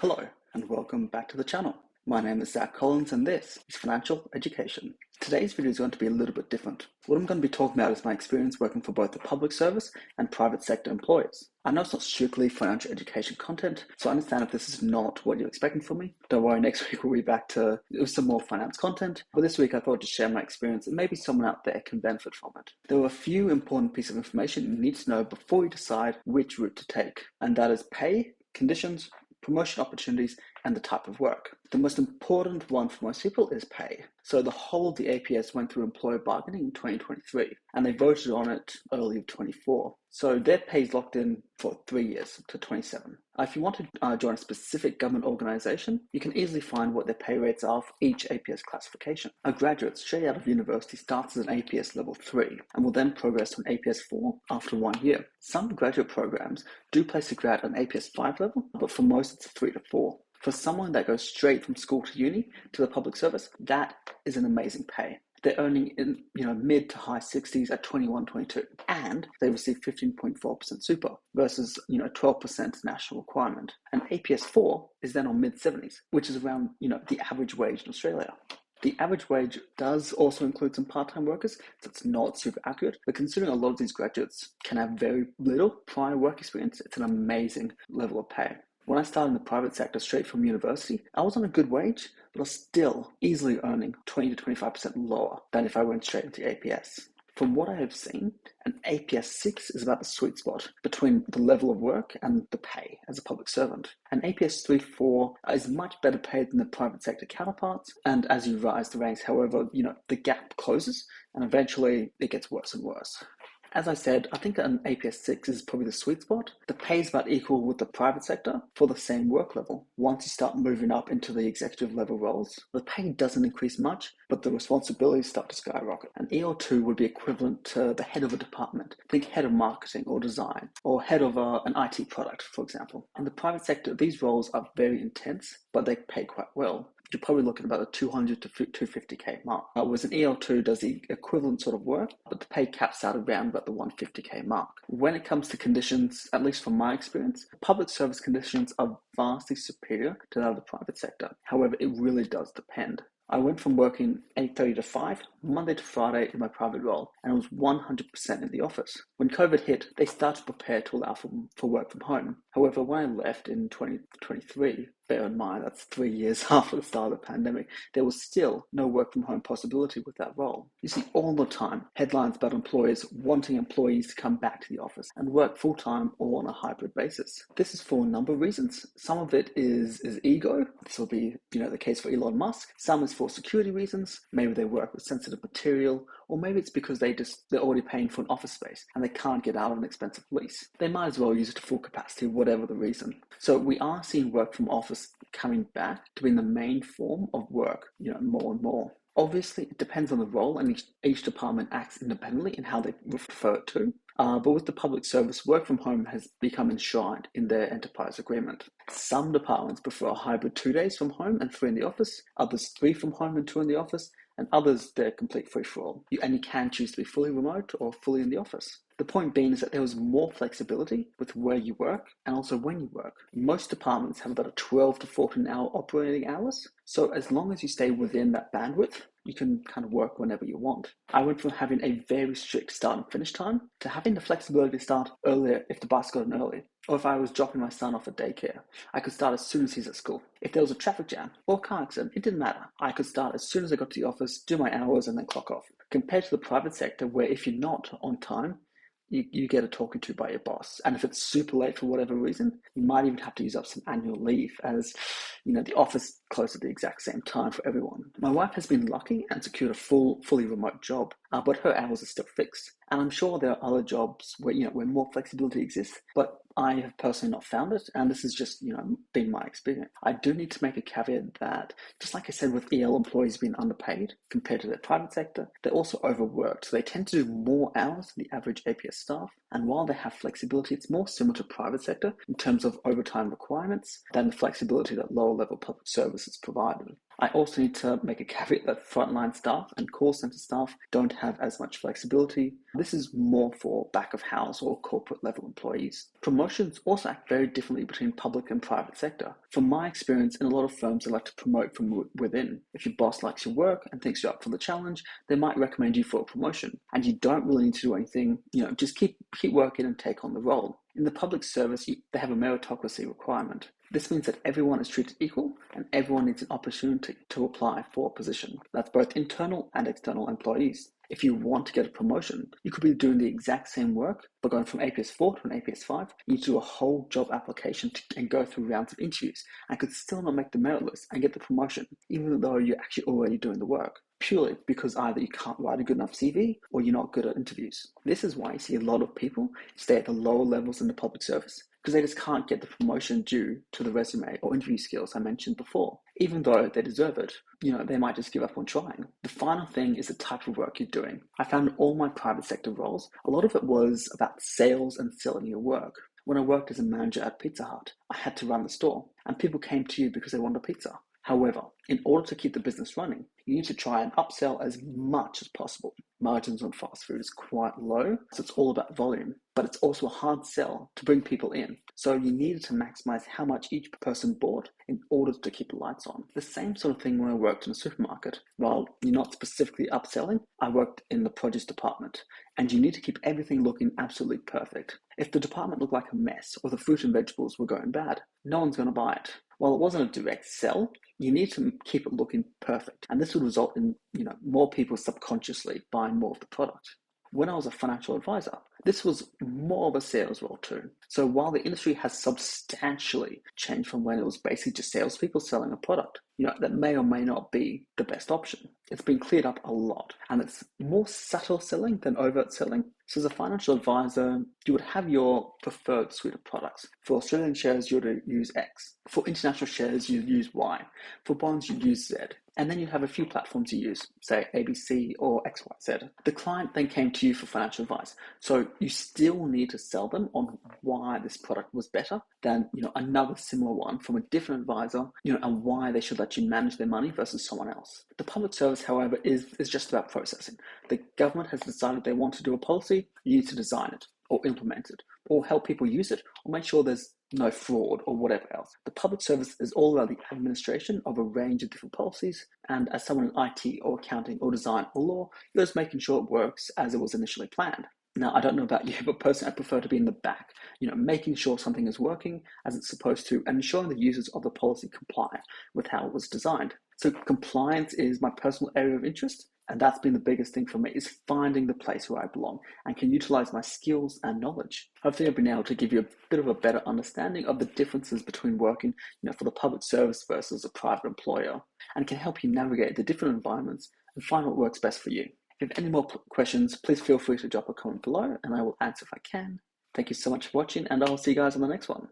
Hello and welcome back to the channel. My name is Zach Collins and this is Financial Education. Today's video is going to be a little bit different. What I'm going to be talking about is my experience working for both the public service and private sector employers. I know it's not strictly financial education content, so I understand if this is not what you're expecting from me. Don't worry, next week we'll be back to some more finance content. But this week I thought to share my experience and maybe someone out there can benefit from it. There are a few important pieces of information you need to know before you decide which route to take, and that is pay, conditions, promotion opportunities, and the type of work. The most important one for most people is pay. So the whole of the APS went through employer bargaining in 2023, and they voted on it early of 24. So their pay is locked in for 3 years to 27. If you want to join a specific government organization, you can easily find what their pay rates are for each APS classification. A graduate straight out of university starts as an APS level 3 and will then progress to an APS 4 after 1 year. Some graduate programs do place a grad at an APS 5 level, but for most it's 3 to 4. For someone that goes straight from school to uni to the public service, that is an amazing pay. They're earning in mid to high 60s at 21, 22, and they receive 15.4% super versus 12% national requirement. And APS 4 is then on mid 70s, which is around the average wage in Australia. The average wage does also include some part-time workers, so it's not super accurate, but considering a lot of these graduates can have very little prior work experience, it's an amazing level of pay. When I started in the private sector straight from university, I was on a good wage, but I was still easily earning 20 to 25% lower than if I went straight into APS. From what I have seen, an APS 6 is about the sweet spot between the level of work and the pay as a public servant. An APS 3-4 is much better paid than the private sector counterparts, and as you rise the ranks, however, the gap closes, and eventually it gets worse and worse. As I said, I think an APS 6 is probably the sweet spot. The pay is about equal with the private sector for the same work level. Once you start moving up into the executive level roles, the pay doesn't increase much, but the responsibilities start to skyrocket. An EL2 would be equivalent to the head of a department. Think head of marketing or design, or head of an IT product, for example. In the private sector, these roles are very intense, but they pay quite well. You're probably looking at about a 200 to 250k mark. Whereas an EL2 does the equivalent sort of work, but the pay caps out around about the 150k mark. When it comes to conditions, at least from my experience, public service conditions are vastly superior to that of the private sector. However, it really does depend. I went from working 8:30 to 5, Monday to Friday in my private role, and it was 100% in the office. When COVID hit, they started to prepare to allow for work from home. However, when I left in 2023, bear in mind that's 3 years after the start of the pandemic, there was still no work from home possibility with that role. You see all the time headlines about employers wanting employees to come back to the office and work full-time or on a hybrid basis. This is for a number of reasons. Some of it is ego. This will be the case for Elon Musk. Some is for security reasons. Maybe they work with sensitive material, or maybe it's because they're already paying for an office space and they can't get out of an expensive lease. They might as well use it to full capacity, whatever the reason. So we are seeing work from office coming back to being the main form of work, more and more. Obviously, it depends on the role, and each department acts independently in how they refer it to. But with the public service, work from home has become enshrined in their enterprise agreement. Some departments prefer a hybrid 2 days from home and 3 in the office, others 3 from home and 2 in the office, and others they're complete free-for-all. And you can choose to be fully remote or fully in the office. The point being is that there was more flexibility with where you work and also when you work. Most departments have about a 12 to 14 hour operating hours. So as long as you stay within that bandwidth, you can kind of work whenever you want. I went from having a very strict start and finish time to having the flexibility to start earlier if the bus got in early. Or if I was dropping my son off at daycare, I could start as soon as he's at school. If there was a traffic jam or a car accident, it didn't matter. I could start as soon as I got to the office, do my hours, and then clock off. Compared to the private sector, where if you're not on time, you get a talking to by your boss. And if it's super late for whatever reason, you might even have to use up some annual leave, as the office closes at the exact same time for everyone. My wife has been lucky and secured a fully remote job, but her hours are still fixed. And I'm sure there are other jobs where more flexibility exists, but I have personally not found it, and this has just been my experience. I do need to make a caveat that, just like I said with EL employees being underpaid compared to their private sector, they're also overworked. So they tend to do more hours than the average APS staff, and while they have flexibility, it's more similar to private sector in terms of overtime requirements than the flexibility that lower level public services provided. I also need to make a caveat that frontline staff and call center staff don't have as much flexibility. This is more for back of house or corporate level employees. Promotions also act very differently between public and private sector. From my experience, in a lot of firms, they like to promote from within. If your boss likes your work and thinks you're up for the challenge, they might recommend you for a promotion. And you don't really need to do anything, just keep working and take on the role. In the public service, they have a meritocracy requirement. This means that everyone is treated equal and everyone needs an opportunity to apply for a position. That's both internal and external employees. If you want to get a promotion, you could be doing the exact same work, but going from APS 4 to an APS 5, you need to do a whole job application and go through rounds of interviews and could still not make the merit list and get the promotion, even though you're actually already doing the work, purely because either you can't write a good enough CV or you're not good at interviews. This is why you see a lot of people stay at the lower levels in the public service, because they just can't get the promotion due to the resume or interview skills I mentioned before. Even though they deserve it, they might just give up on trying. The final thing is the type of work you're doing. I found in all my private sector roles, a lot of it was about sales and selling your work. When I worked as a manager at Pizza Hut, I had to run the store, and people came to you because they wanted a pizza. However, in order to keep the business running, you need to try and upsell as much as possible. Margins on fast food is quite low, so it's all about volume, but it's also a hard sell to bring people in. So you needed to maximize how much each person bought in order to keep the lights on. The same sort of thing when I worked in a supermarket. While you're not specifically upselling, I worked in the produce department, and you need to keep everything looking absolutely perfect. If the department looked like a mess or the fruit and vegetables were going bad, no one's going to buy it. While it wasn't a direct sell, you need to keep it looking perfect. And this would result in, more people subconsciously buying more of the product. When I was a financial advisor, this was more of a sales role too. So while the industry has substantially changed from when it was basically just salespeople selling a product, that may or may not be the best option. It's been cleared up a lot, and it's more subtle selling than overt selling. So as a financial advisor, you would have your preferred suite of products. For Australian shares, you would use X. For international shares, you'd use Y. For bonds, you'd use Z. And then you'd have a few platforms you use, say ABC or XYZ. The client then came to you for financial advice. So you still need to sell them on why this product was better than another similar one from a different advisor, and why they should let you manage their money versus someone else. The public service, however, is just about processing. The government has decided they want to do a policy, you need to design it or implement it or help people use it or make sure there's no fraud or whatever else. The public service is all about the administration of a range of different policies, and as someone in IT or accounting or design or law, you're just making sure it works as it was initially planned. Now, I don't know about you, but personally, I prefer to be in the back, making sure something is working as it's supposed to and ensuring the users of the policy comply with how it was designed. So compliance is my personal area of interest, and that's been the biggest thing for me, is finding the place where I belong and can utilize my skills and knowledge. Hopefully I've been able to give you a bit of a better understanding of the differences between working for the public service versus a private employer, and can help you navigate the different environments and find what works best for you. If you have any more questions, please feel free to drop a comment below and I will answer if I can. Thank you so much for watching, and I'll see you guys on the next one.